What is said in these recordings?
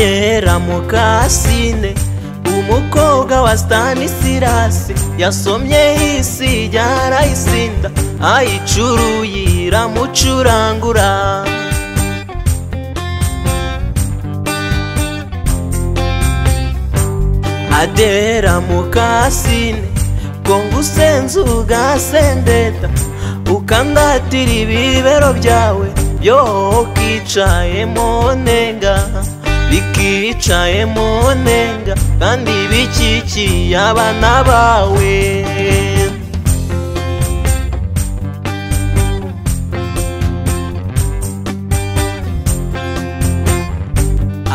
Adera Mukasine umukobwa wa Stanislas yasomye isi yarayisinda ayicuruyira mucurangura. Adera Mukasine kongusenze ugasendeta ukandatira ibibero byawe byo kicayemo nenga bikicayemo nenga kandi bikikiye abana bawe.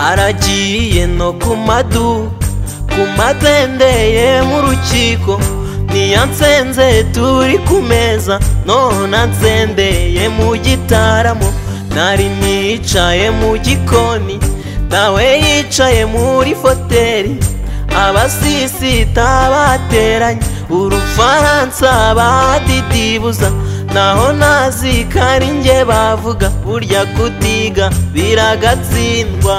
Aragiye no kumaduka kumadendeye mu rukiko niyansenze turi kumeza none ansendeye mu gitaramo. Nari nicaye mu gikoni nawe yicaye muri foteri abasisita bateranye urufaransa badidibuza naho nazi kari nge bavuga burya kutiga biragatsindwa.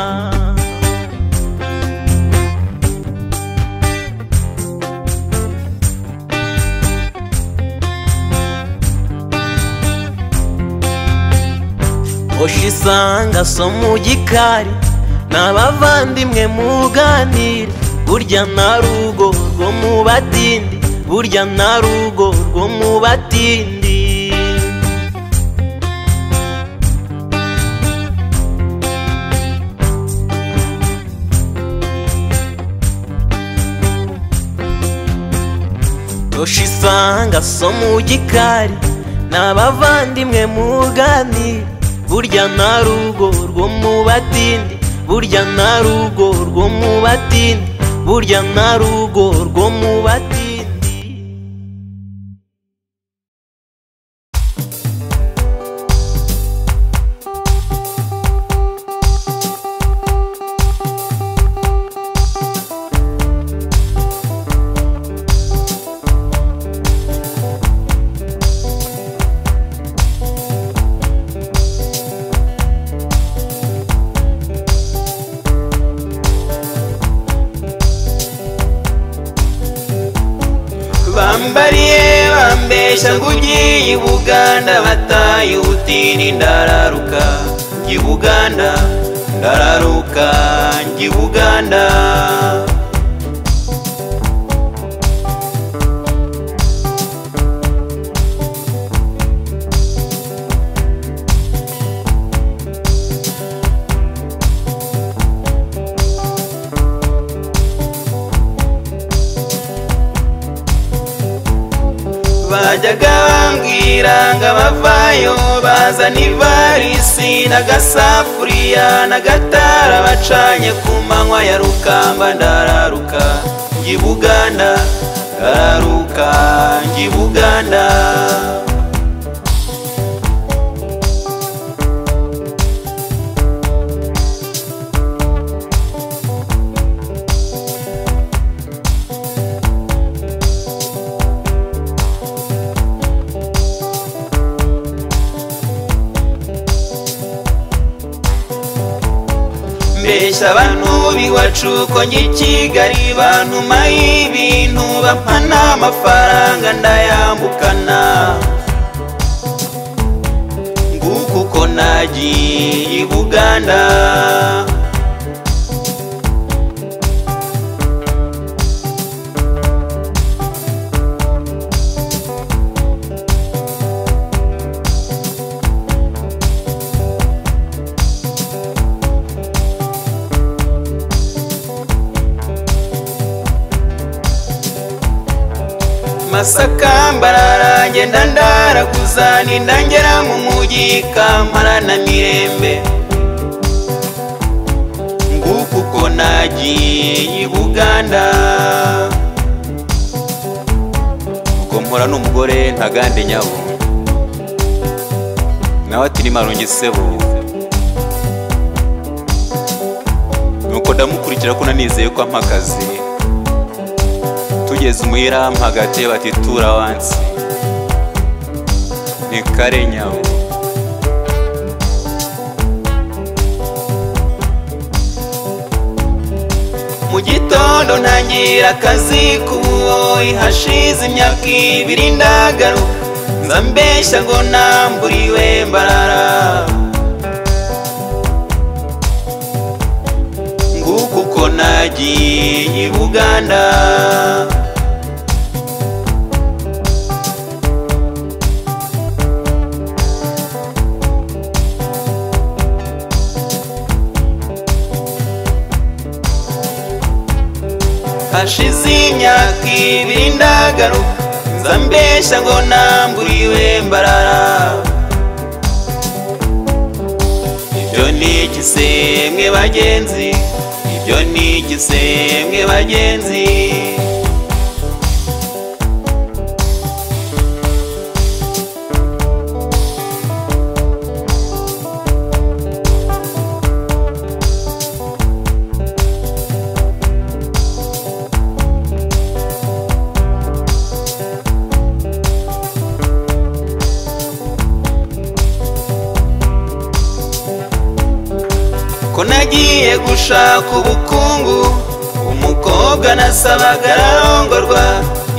Oshisanga so mu gikari n'abavandimwe muganire burya na rugo rwo mu batindi burya na rugo rwo mu batindi. Oshisanga so mu gikari n'abavandimwe muganire burya na rugo rwo mu batindi burya na rugo rwo mu batindi burya na rugo rwo mu batindi. Bambariye bambesha ngugiye i Buganda bataye ubutini ndararuka i Buganda ndararuka i Buganda. Bajyaga bambwira ngo abavayo bazana ivarisi n'agasafuriya n'agatara bacanye ku manywa ya Rukamba ndararuka i Buganda ndararuka i Buganda. Mbesha abantu biwacu ko ngi Kigali bantuma ibintu bampa n'amafaranga ndayambukana nguko uko nagiye i Buganda. Masaka Mbarara ngenda ndaraguza nindangera mu mujyi Kampala na Mirembe nguko uko nagiye i Buganda. Uko mpora n'umugore ntagande nyabo nawe ati ni marungi sebo nuko ndamukurikira ko nanizeye ko ampakazi. Tugeze umuhira mpagate bati tura wansi ni kare nyawo. gitondo ntangira akazi k'ububoyi hashize imyaka 2 ndagaruka nza mbeshya ngo namburiwe mbarara nguko uko nagiye i Buganda hashize imyaka 2 ndagaruka nza mbeshya ngo namburiwe mbarara ibyo ni igisemwe bagenzi ibyo ni igisemwe bagenzi ko nagiye gushaka ubukungu umukobwa nasabaga ararongorwa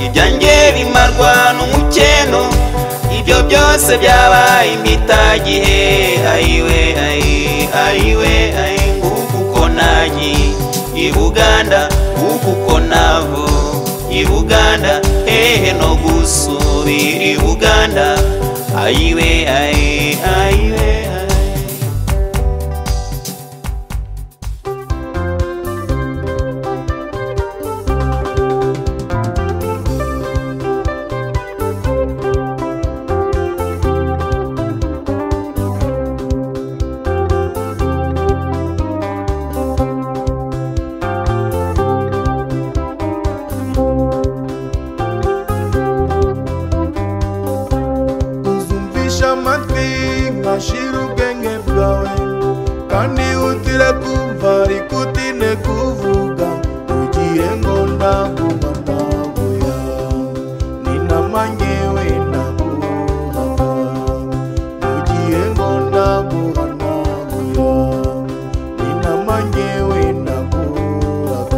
ibyanjye bimarwa n'umukeno ibyo byose byabaye impitagihe ayiwe nguko uko nagiye i Buganda nguko uko navo i Buganda hehe no gusubira i Buganda ayiwe Ashira ubwenge bwawe kandi utire kumva rikutine kuvuga ugiye ngo ndaguhanaguya ninamanyewe naguhana ugiye ngo ndaguhanaguya ninamanyewe naguhana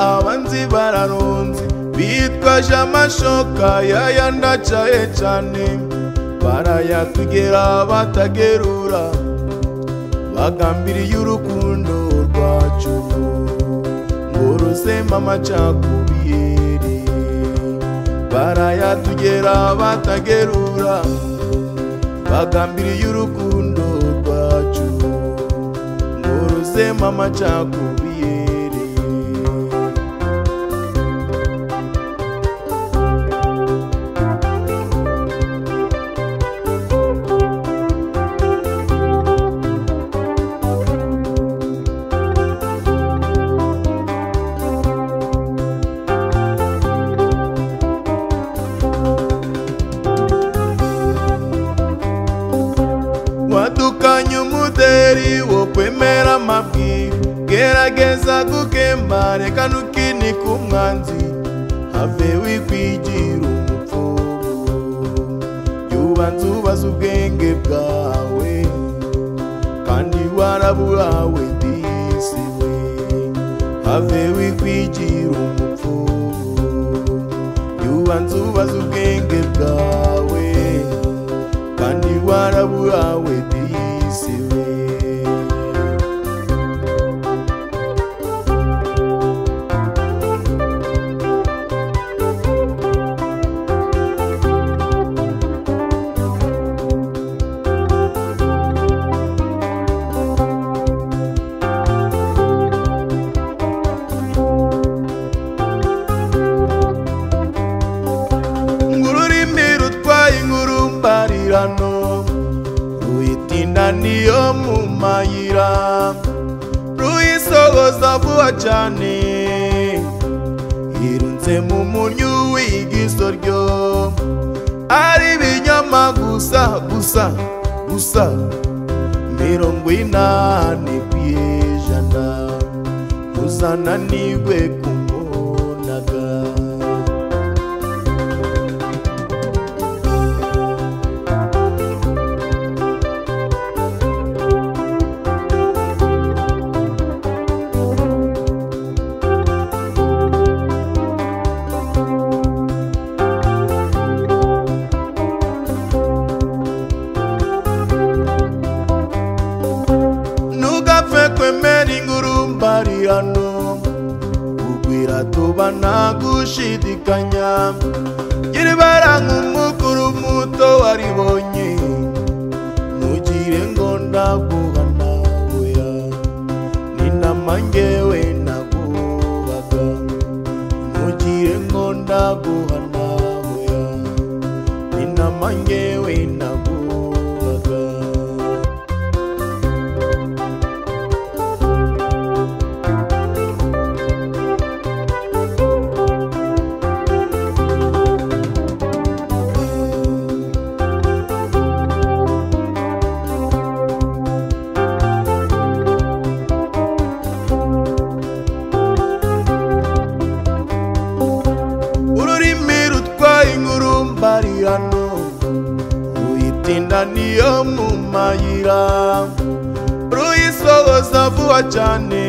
abanzi bararunze bitwaje amashoka yayandacaye cyane barayatugera batagerura bagambiriye urukundo rwacu ngo rusema amacakubiri barayatugera batagerura bagambiriye urukundo rwacu ngo rusema amacakubiri wadukanye umuderi wo kwemera amabwire gerageza gukemba reka nukinika umwanzi have wikwigira umupfubu yubanza ubaza ubwenge bwawe kandi waraburawe disiwe have wikwigira umupfubu yubanza ubaza ubwenge bwawe kandi waraburawe disiwe ruitinda niyo mu mayira ruisogoza vuba cyane irunze irunze mu munyu w'igisoryo ari ibinyoma gusa gusa gusa 80 kw'ijana uzananirwe kumunaga ugwira tubana gushidikanya giribara nk'umukuru muto waribonye ntugire ngo ndaguhana oya n'inama ngewe naguhaga ntugire ngo ndaguhana oya n'inama ngewe naguhaga ruyitinda niyo mu mayira ruyisohoza vuba cyane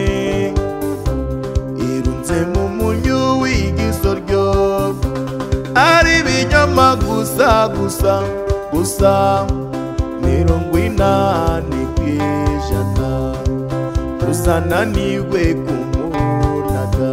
irunze mu munyu w'igisoryo ari ibinyoma gusa gusa gusa 80 kw'ijana uzananirwe kumunaga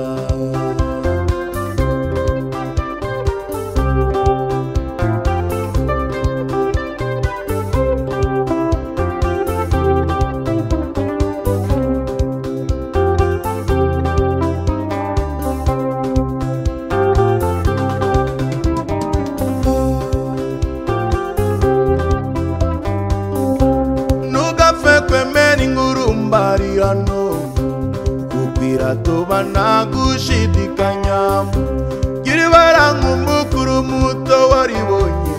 kukwira tubana gushidikanya giribara nk'umukuru muto waribonye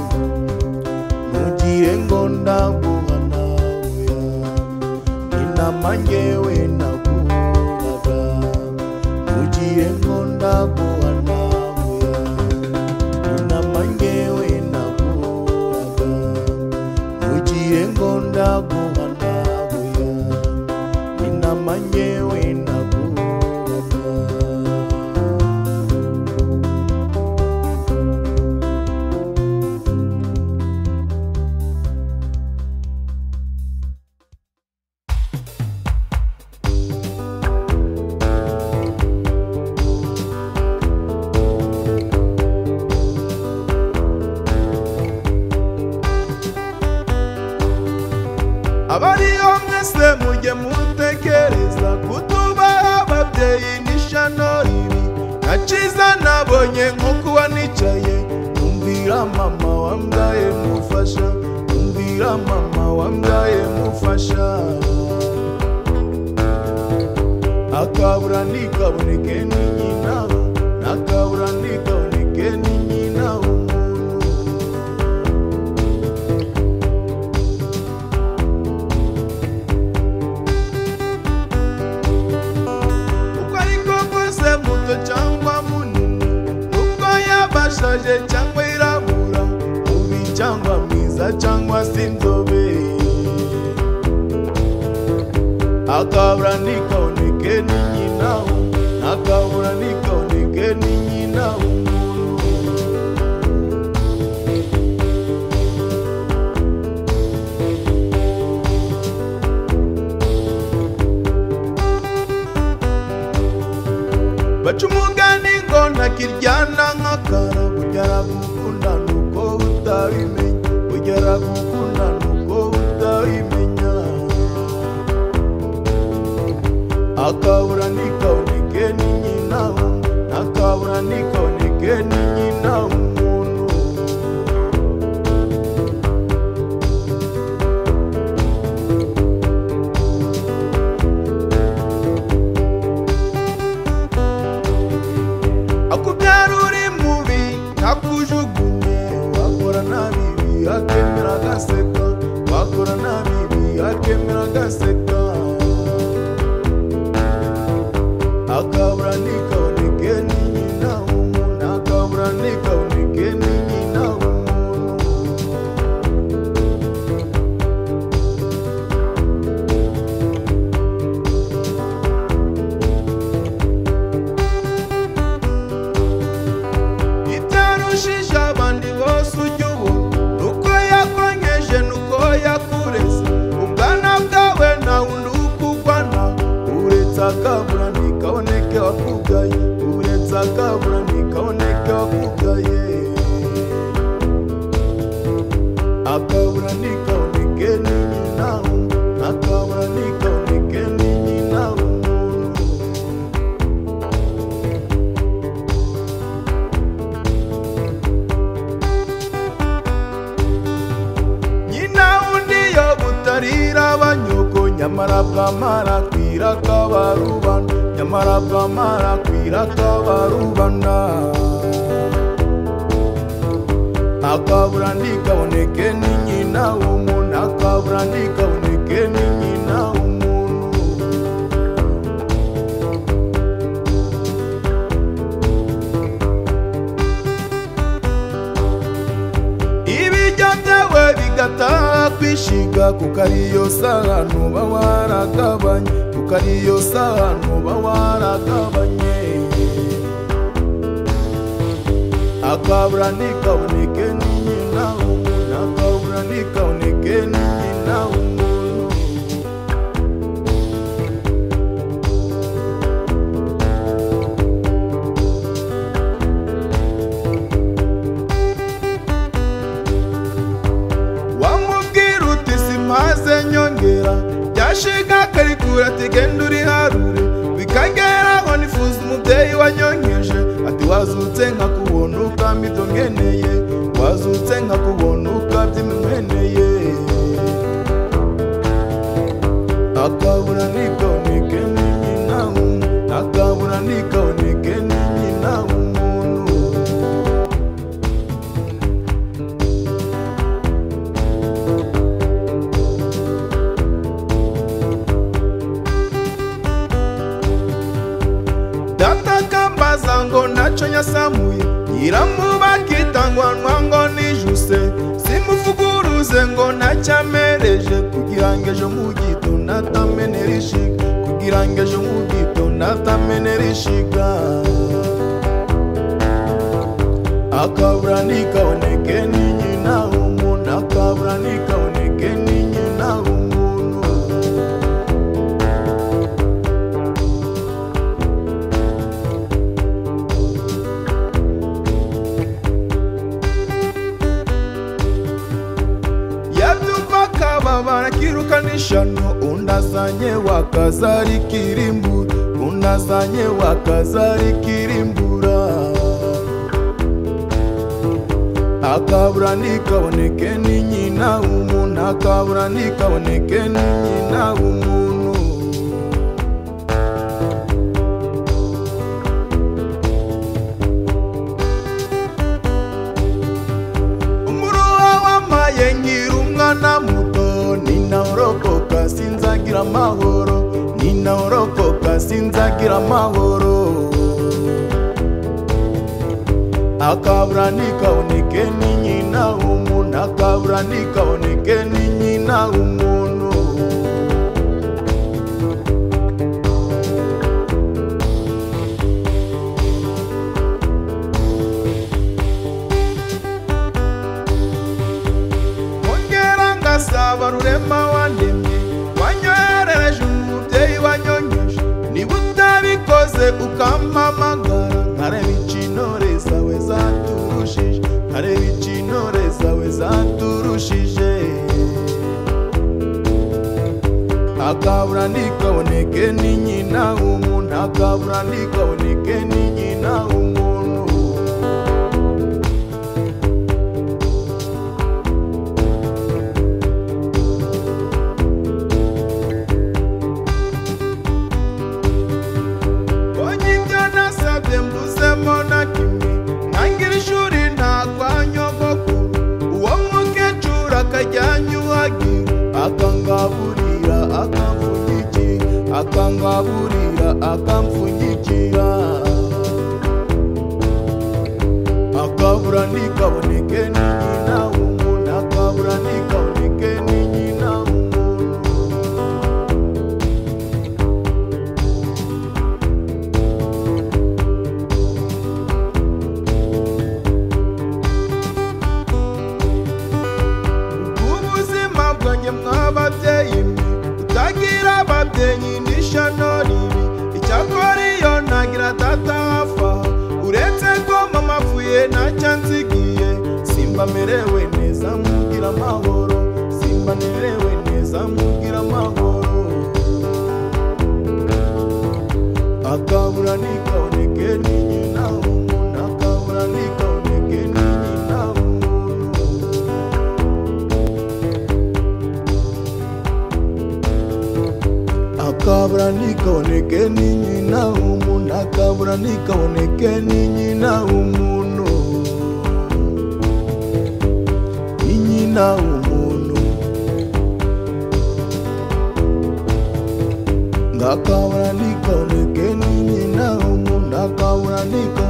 ntugire ngo ndaguhana oya n'inama ngewe naguhaga ntugire ngo ndaguhana oya n'inama ngewe naguhaga ntugire ngo ndaguhana oya n'inama ngewe naguhaga abariyo mwese mujye mutekereza kutubaha ababyeyi n'ishano ribi naciza nabonye nko kuba nicaye numvira mama wambyaye mufasha numvira mama wambyaye mufasha akabura ntikaboneke ni nyina nakabura ntikaboneke ni nyina cyangwa munini nuko yabashaje cyangwa irabura mubi cyangwa mwiza cyangwa sinzobe akabura ntikaboneke ni nyina akabura ntikaboneke ni nyina baca umugani ngo ntakiryana nk'akara kugera gukunda nuko utabimenya kugera gukunda nuko utabimenya akabura ntikaboneke ni nyina akabura ntikaboneke ni nyina umuntu akubyara akemera agaseka, wakora na bibi akemera agaseka. Akabura ntikaboneke ni nyina w'umuntu, akabura ntikaboneke ni nyina w'umuntu. Itarushije abandi bose ujya ubona, nuko yakonyeje nuko yakureze, ubwana bwawe nta wundi ukugwana, uretse akabura ntikaboneke wakugaye, uretse akabura ntikaboneke wakugaye. Akabura ntikaboneke ni nyina w'umuntu, akabura ntikaboneke ni nyina w'umuntu. Nyina wundi yo butarira abanyoko, nyamara bwamara kwira kabarubana, nyamara bwamara kwira kabarubana. Akabura ntikaboneke ni nyina w'umuntu, akabura ntikaboneke ni nyina w'umuntu. Ibijya byawe bigataha kwishiga, kuko ariyo sahani uba waragabanye, kuko ariyo sahani uba waragabanye. Akabura ntikaboneke ni nyina w'umuntu, akabura ntikaboneke ni nyina w'umuntu. Wamubwira uti simaze nyongera, byashiga karikura ati genda uriharure, bikageraho nifuza umubyeyi wanyonkeje, ati wazutse nkakubona ukamba ibyo nkeneye, wazutse nkakubona ukabyima nkeneye. Akabura ntikaboneke ni nyina w'umuntu, akabura ntikaboneke ni nyina w'umuntu. Data kambaza ngo naco nyasamuye, nyiramubakitangwanwa ngo nijuse, simuvuguruze ngo nacyamereje, kugira ngo ejo mu gitondo atamenera ishiga, kugira ngo ejo mu gitondo atamenera ishiga. Akabura ntikaboneke ni nyina w'umuntu, akabura ntikaboneke ni nyina w'umuntu. Barakirukanishano, undazanye wakazarikirimbura, undazanye wakazarikirimbura. Akabura ntikaboneke ni nyina w'umuntu, akabura ntikaboneke ni nyina w'umuntu. Umuruha wamaye ngira umwana muto, ninaorokoka sinzagira amahoro, ninaorokoka sinzagira amahoro. Akabura ntikaboneke ni nyina w'umuntu, akabura ntikaboneke ni nyina w'umuntu. Ongera ngasaba rurema wandemye, wanyoherereje umubyeyi wanyonkeje, niba utabikoze ukampamagara, nkareba icinore zawe zaturushije, nkareba icinore zawe zaturushije. Akabura ntikaboneke ni nyina w'umuntu, akabura ntikaboneke ni nyina w'umuntu. akajyanyuhagira akangaburira akamfunyikira akangaburira akamfunyikira akabura ntikaboneke ni nyina w'umuntu akabura ntikaboneke ni nyina w'umuntu ubuzima bwanjye mw'ababyeyi utagira ababyeyi n'ishano ribi icyakora iyo ntagira data hafi aha uretse ko mama apfuye ntacyo nsigiye simba merewe neza mugira amahoro simba merewe neza mugira amahoro akabura ntikaboneke ni nyina w'umuntu akabura ntikaboneke ni nyina w'umuntu akabura ntikaboneke ni nyina w'umuntu akabura ntikaboneke ni nyina w'umuntu ni nyina w'umuntu ngakabura ntikaboneke ni nyina w'umuntu akabura ntikaboneke